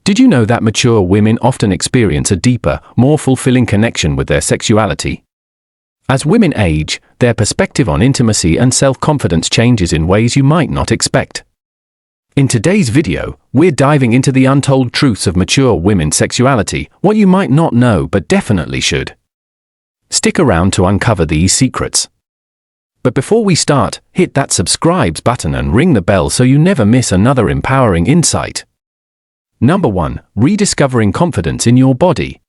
Did you know that mature women often experience a deeper, more fulfilling connection with their sexuality? As women age, their perspective on intimacy and self-confidence changes in ways you might not expect. In today's video, we're diving into the untold truths of mature women's sexuality, what you might not know but definitely should. Stick around to uncover these secrets. But before we start, hit that subscribe button and ring the bell so you never miss another empowering insight. Number 1. Rediscovering confidence in your body.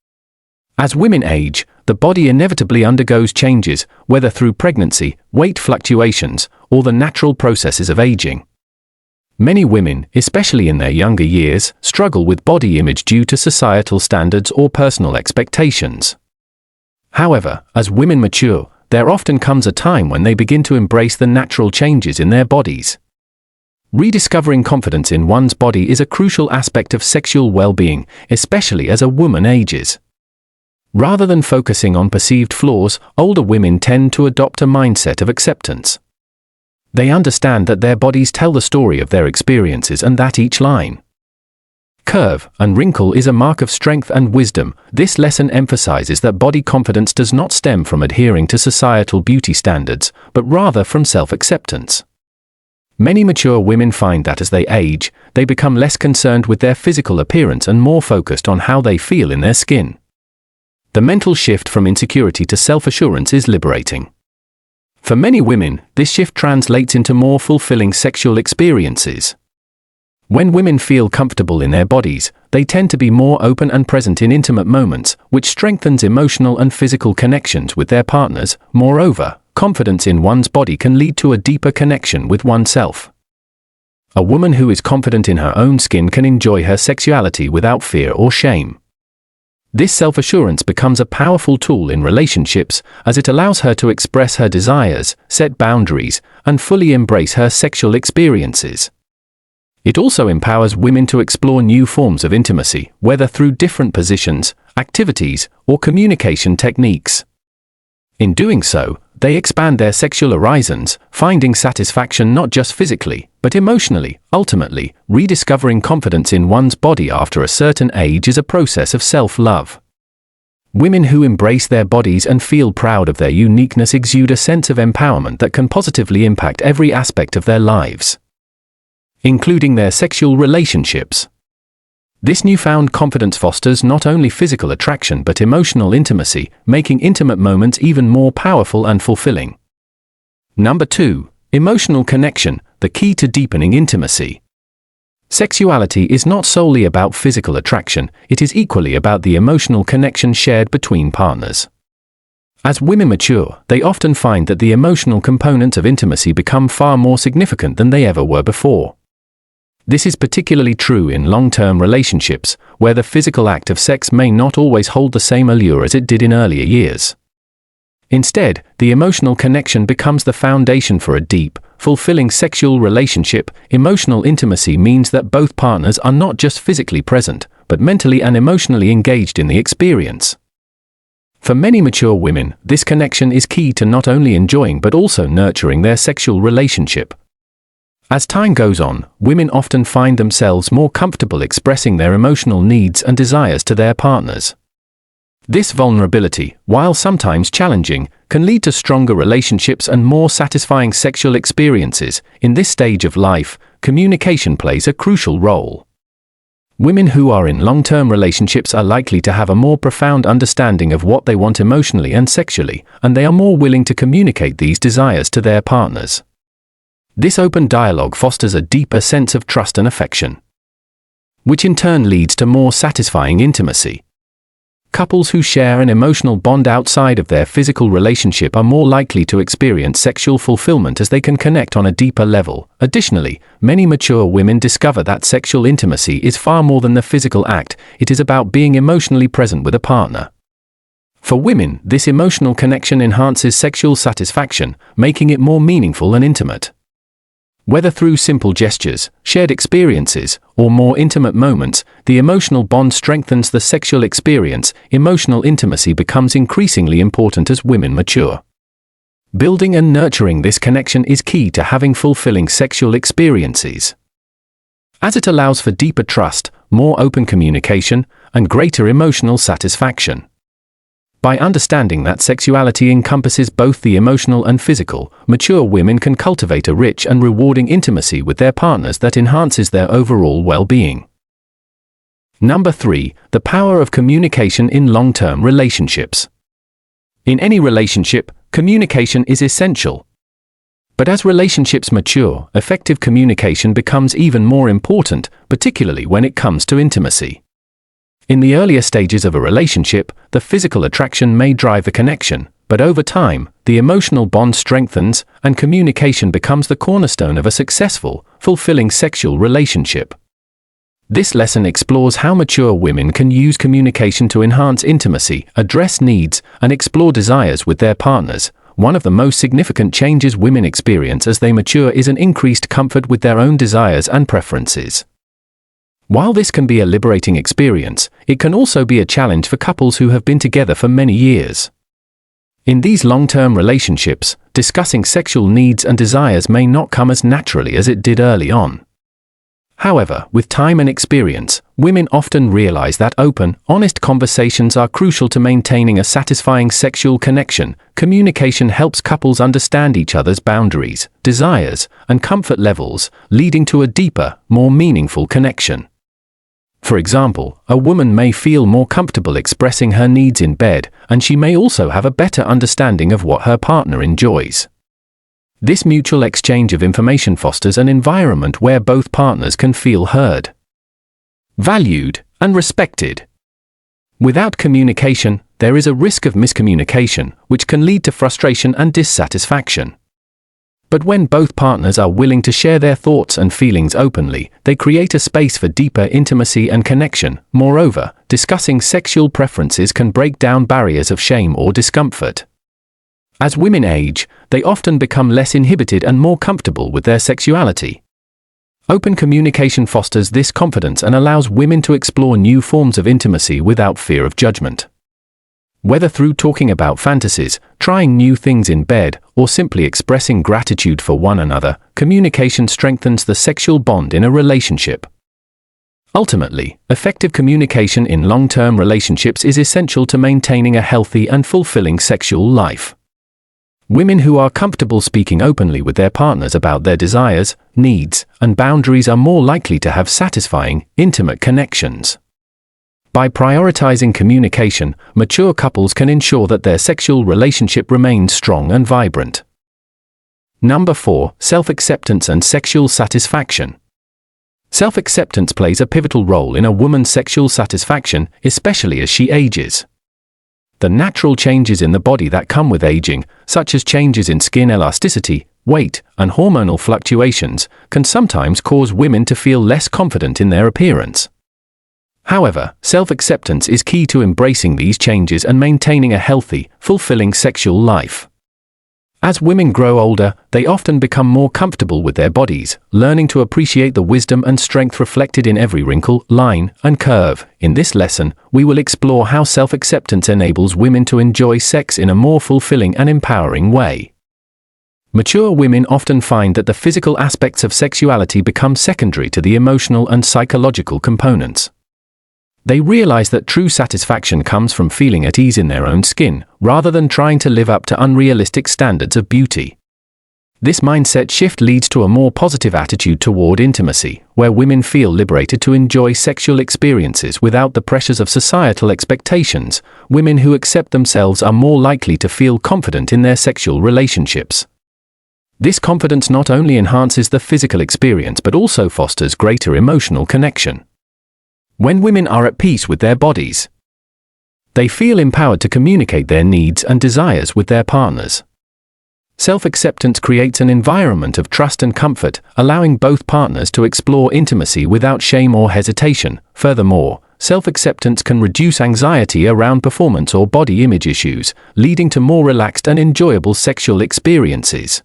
As women age, the body inevitably undergoes changes, whether through pregnancy, weight fluctuations, or the natural processes of aging. Many women, especially in their younger years, struggle with body image due to societal standards or personal expectations. However, as women mature, there often comes a time when they begin to embrace the natural changes in their bodies. Rediscovering confidence in one's body is a crucial aspect of sexual well-being, especially as a woman ages. Rather than focusing on perceived flaws, older women tend to adopt a mindset of acceptance. They understand that their bodies tell the story of their experiences and that each line, curve, and wrinkle is a mark of strength and wisdom. This lesson emphasizes that body confidence does not stem from adhering to societal beauty standards, but rather from self-acceptance. Many mature women find that as they age, they become less concerned with their physical appearance and more focused on how they feel in their skin. The mental shift from insecurity to self-assurance is liberating. For many women, this shift translates into more fulfilling sexual experiences. When women feel comfortable in their bodies, they tend to be more open and present in intimate moments, which strengthens emotional and physical connections with their partners. Moreover, confidence in one's body can lead to a deeper connection with oneself. A woman who is confident in her own skin can enjoy her sexuality without fear or shame. This self-assurance becomes a powerful tool in relationships, as it allows her to express her desires, set boundaries, and fully embrace her sexual experiences. It also empowers women to explore new forms of intimacy, whether through different positions, activities, or communication techniques. In doing so, they expand their sexual horizons, finding satisfaction not just physically, but emotionally. Ultimately, rediscovering confidence in one's body after a certain age is a process of self-love. Women who embrace their bodies and feel proud of their uniqueness exude a sense of empowerment that can positively impact every aspect of their lives, including their sexual relationships. This newfound confidence fosters not only physical attraction but emotional intimacy, making intimate moments even more powerful and fulfilling. Number 2. Emotional connection, the key to deepening intimacy. Sexuality is not solely about physical attraction, it is equally about the emotional connection shared between partners. As women mature, they often find that the emotional components of intimacy become far more significant than they ever were before. This is particularly true in long-term relationships, where the physical act of sex may not always hold the same allure as it did in earlier years. Instead, the emotional connection becomes the foundation for a deep, fulfilling sexual relationship. Emotional intimacy means that both partners are not just physically present, but mentally and emotionally engaged in the experience. For many mature women, this connection is key to not only enjoying but also nurturing their sexual relationship. As time goes on, women often find themselves more comfortable expressing their emotional needs and desires to their partners. This vulnerability, while sometimes challenging, can lead to stronger relationships and more satisfying sexual experiences. In this stage of life, communication plays a crucial role. Women who are in long-term relationships are likely to have a more profound understanding of what they want emotionally and sexually, and they are more willing to communicate these desires to their partners. This open dialogue fosters a deeper sense of trust and affection, which in turn leads to more satisfying intimacy. Couples who share an emotional bond outside of their physical relationship are more likely to experience sexual fulfillment as they can connect on a deeper level. Additionally, many mature women discover that sexual intimacy is far more than the physical act, it is about being emotionally present with a partner. For women, this emotional connection enhances sexual satisfaction, making it more meaningful and intimate. Whether through simple gestures, shared experiences, or more intimate moments, the emotional bond strengthens the sexual experience. Emotional intimacy becomes increasingly important as women mature. Building and nurturing this connection is key to having fulfilling sexual experiences, as it allows for deeper trust, more open communication, and greater emotional satisfaction. By understanding that sexuality encompasses both the emotional and physical, mature women can cultivate a rich and rewarding intimacy with their partners that enhances their overall well-being. Number 3. The power of communication in long-term relationships. In any relationship, communication is essential. But as relationships mature, effective communication becomes even more important, particularly when it comes to intimacy. In the earlier stages of a relationship, the physical attraction may drive the connection, but over time, the emotional bond strengthens, and communication becomes the cornerstone of a successful, fulfilling sexual relationship. This lesson explores how mature women can use communication to enhance intimacy, address needs, and explore desires with their partners. One of the most significant changes women experience as they mature is an increased comfort with their own desires and preferences. While this can be a liberating experience, it can also be a challenge for couples who have been together for many years. In these long-term relationships, discussing sexual needs and desires may not come as naturally as it did early on. However, with time and experience, women often realize that open, honest conversations are crucial to maintaining a satisfying sexual connection. Communication helps couples understand each other's boundaries, desires, and comfort levels, leading to a deeper, more meaningful connection. For example, a woman may feel more comfortable expressing her needs in bed, and she may also have a better understanding of what her partner enjoys. This mutual exchange of information fosters an environment where both partners can feel heard, valued, and respected. Without communication, there is a risk of miscommunication, which can lead to frustration and dissatisfaction. But when both partners are willing to share their thoughts and feelings openly, they create a space for deeper intimacy and connection. Moreover, discussing sexual preferences can break down barriers of shame or discomfort. As women age, they often become less inhibited and more comfortable with their sexuality. Open communication fosters this confidence and allows women to explore new forms of intimacy without fear of judgment. Whether through talking about fantasies, trying new things in bed, or simply expressing gratitude for one another, communication strengthens the sexual bond in a relationship. Ultimately, effective communication in long-term relationships is essential to maintaining a healthy and fulfilling sexual life. Women who are comfortable speaking openly with their partners about their desires, needs, and boundaries are more likely to have satisfying, intimate connections. By prioritizing communication, mature couples can ensure that their sexual relationship remains strong and vibrant. Number 4. Self-acceptance and sexual satisfaction. Self-acceptance plays a pivotal role in a woman's sexual satisfaction, especially as she ages. The natural changes in the body that come with aging, such as changes in skin elasticity, weight, and hormonal fluctuations, can sometimes cause women to feel less confident in their appearance. However, self-acceptance is key to embracing these changes and maintaining a healthy, fulfilling sexual life. As women grow older, they often become more comfortable with their bodies, learning to appreciate the wisdom and strength reflected in every wrinkle, line, and curve. In this lesson, we will explore how self-acceptance enables women to enjoy sex in a more fulfilling and empowering way. Mature women often find that the physical aspects of sexuality become secondary to the emotional and psychological components. They realize that true satisfaction comes from feeling at ease in their own skin, rather than trying to live up to unrealistic standards of beauty. This mindset shift leads to a more positive attitude toward intimacy, where women feel liberated to enjoy sexual experiences without the pressures of societal expectations. Women who accept themselves are more likely to feel confident in their sexual relationships. This confidence not only enhances the physical experience but also fosters greater emotional connection. When women are at peace with their bodies, they feel empowered to communicate their needs and desires with their partners. Self-acceptance creates an environment of trust and comfort, allowing both partners to explore intimacy without shame or hesitation. Furthermore, self-acceptance can reduce anxiety around performance or body image issues, leading to more relaxed and enjoyable sexual experiences.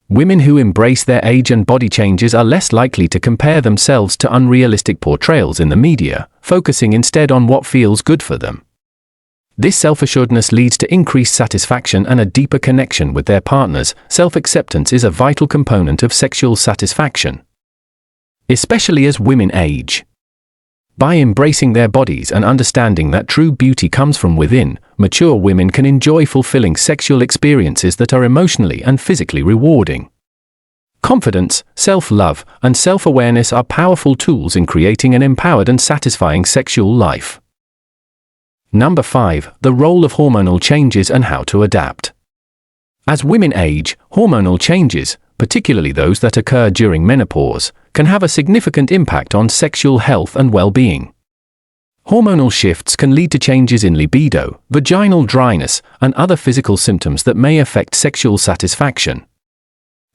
Women who embrace their age and body changes are less likely to compare themselves to unrealistic portrayals in the media, focusing instead on what feels good for them. This self-assuredness leads to increased satisfaction and a deeper connection with their partners. Self-acceptance is a vital component of sexual satisfaction, especially as women age. By embracing their bodies and understanding that true beauty comes from within, mature women can enjoy fulfilling sexual experiences that are emotionally and physically rewarding. Confidence, self-love, and self-awareness are powerful tools in creating an empowered and satisfying sexual life. Number 5. The role of hormonal changes and how to adapt. As women age, hormonal changes, particularly those that occur during menopause, can have a significant impact on sexual health and well-being. Hormonal shifts can lead to changes in libido, vaginal dryness, and other physical symptoms that may affect sexual satisfaction.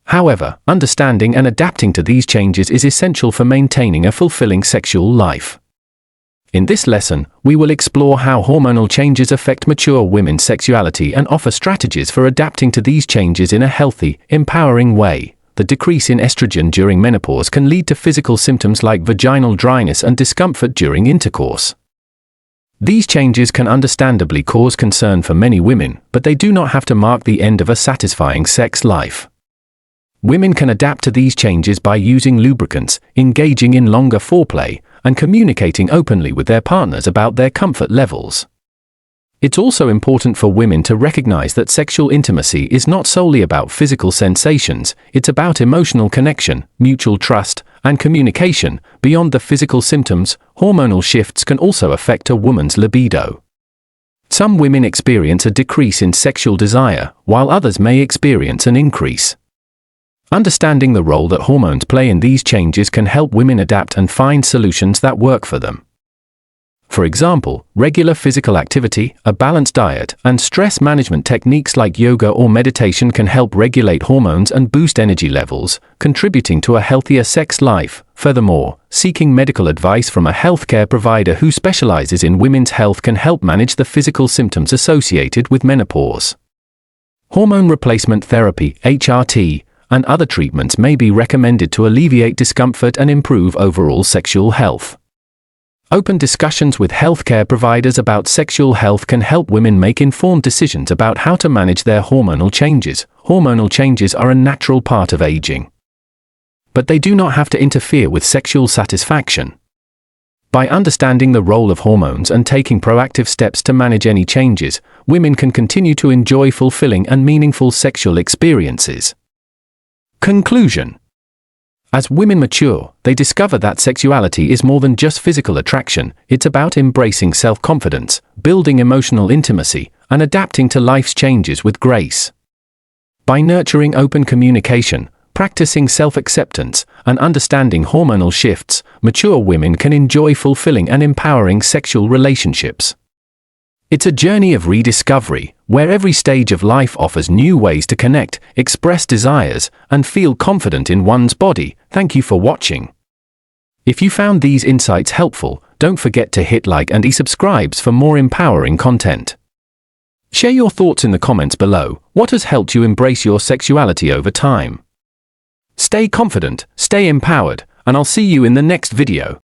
However, understanding and adapting to these changes is essential for maintaining a fulfilling sexual life. In this lesson, we will explore how hormonal changes affect mature women's sexuality and offer strategies for adapting to these changes in a healthy, empowering way. The decrease in estrogen during menopause can lead to physical symptoms like vaginal dryness and discomfort during intercourse. These changes can understandably cause concern for many women, but they do not have to mark the end of a satisfying sex life. Women can adapt to these changes by using lubricants, engaging in longer foreplay, and communicating openly with their partners about their comfort levels. It's also important for women to recognize that sexual intimacy is not solely about physical sensations, it's about emotional connection, mutual trust, and communication. Beyond the physical symptoms, hormonal shifts can also affect a woman's libido. Some women experience a decrease in sexual desire, while others may experience an increase. Understanding the role that hormones play in these changes can help women adapt and find solutions that work for them. For example, regular physical activity, a balanced diet, and stress management techniques like yoga or meditation can help regulate hormones and boost energy levels, contributing to a healthier sex life. Furthermore, seeking medical advice from a healthcare provider who specializes in women's health can help manage the physical symptoms associated with menopause. Hormone replacement therapy, HRT, and other treatments may be recommended to alleviate discomfort and improve overall sexual health. Open discussions with healthcare providers about sexual health can help women make informed decisions about how to manage their hormonal changes. Hormonal changes are a natural part of aging, but they do not have to interfere with sexual satisfaction. By understanding the role of hormones and taking proactive steps to manage any changes, women can continue to enjoy fulfilling and meaningful sexual experiences. Conclusion. As women mature, they discover that sexuality is more than just physical attraction. It's about embracing self-confidence, building emotional intimacy, and adapting to life's changes with grace. By nurturing open communication, practicing self-acceptance, and understanding hormonal shifts, mature women can enjoy fulfilling and empowering sexual relationships. It's a journey of rediscovery, where every stage of life offers new ways to connect, express desires, and feel confident in one's body. Thank you for watching. If you found these insights helpful, don't forget to hit like and subscribe for more empowering content. Share your thoughts in the comments below. What has helped you embrace your sexuality over time? Stay confident, stay empowered, and I'll see you in the next video.